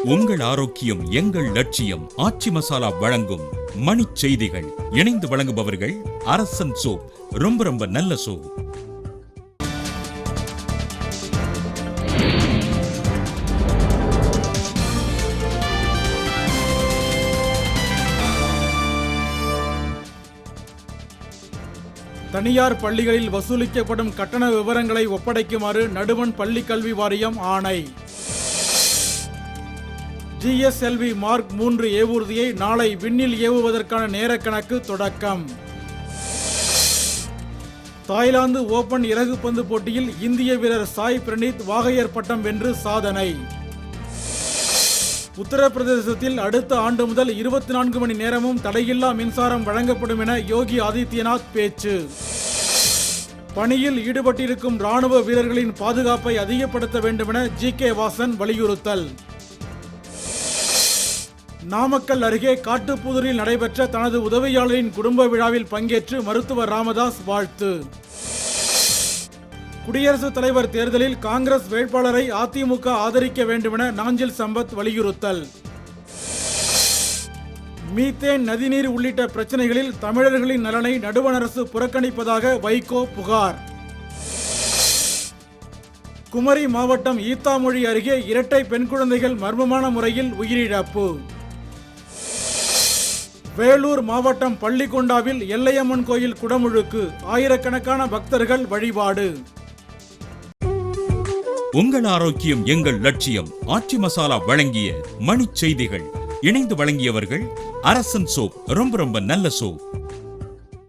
உங்கள் ஆரோக்கியம் எங்கள் லட்சியம். ஆச்சி மசாலா வழங்கும் மணிச் செய்திகள். இணைந்து வழங்குபவர்கள் அரசன் சோப். ரொம்ப நல்ல சோப். தனியார் பள்ளிகளில் வசூலிக்கப்படும் கட்டண விவரங்களை ஒப்படைக்குமாறு நடுவண் பள்ளி கல்வி வாரியம் ஆணை. GSLV மார்க் 3 ஏவூர்தியை நாளை விண்ணில் ஏவுவதற்கான நேர கணக்கு தொடக்கம். தாய்லாந்து ஓபன் இறகுப்பந்து போட்டியில் இந்திய வீரர் சாய் பிரணீத் வாகையர் பட்டம் வென்று சாதனை. உத்தரப்பிரதேசத்தில் அடுத்த ஆண்டு முதல் 24 மணி நேரமும் தடையில்லா மின்சாரம் வழங்கப்படும் என யோகி ஆதித்யநாத் பேச்சு. பணியில் ஈடுபட்டிருக்கும் ராணுவ வீரர்களின் பாதுகாப்பை அதிகப்படுத்த வேண்டும் என GK வாசன் வலியுறுத்தல். நாமக்கல் அருகே காட்டுப்புதூரில் நடைபெற்ற தனது உதவியாளரின் குடும்ப விழாவில் பங்கேற்று மருத்துவர் ராமதாஸ் வாழ்த்து. குடியரசுத் தலைவர் தேர்தலில் காங்கிரஸ் வேட்பாளரை அதிமுக ஆதரிக்க வேண்டும் என நாஞ்சில் சம்பத் வலியுறுத்தல். மீத்தேன், நதிநீர் உள்ளிட்ட பிரச்சனைகளில் தமிழர்களின் நலனை நடுவண் அரசு புறக்கணிப்பதாக வைகோ புகார். குமரி மாவட்டம் ஈத்தாமொழி அருகே இரட்டை பெண் குழந்தைகள் மர்மமான முறையில் உயிரிழப்பு. வேலூர் மாவட்டம் பள்ளிகொண்டாவில் எல்லையம்மன் கோயில் குடமுழுக்கு. ஆயிரக்கணக்கான பக்தர்கள் வழிபாடு. உங்கள் ஆரோக்கியம் எங்கள் லட்சியம். ஆச்சி மசாலா வழங்கிய மணிச் செய்திகள். இணைந்து வழங்கியவர்கள் அரசன் சோப். ரொம்ப நல்ல சோப்.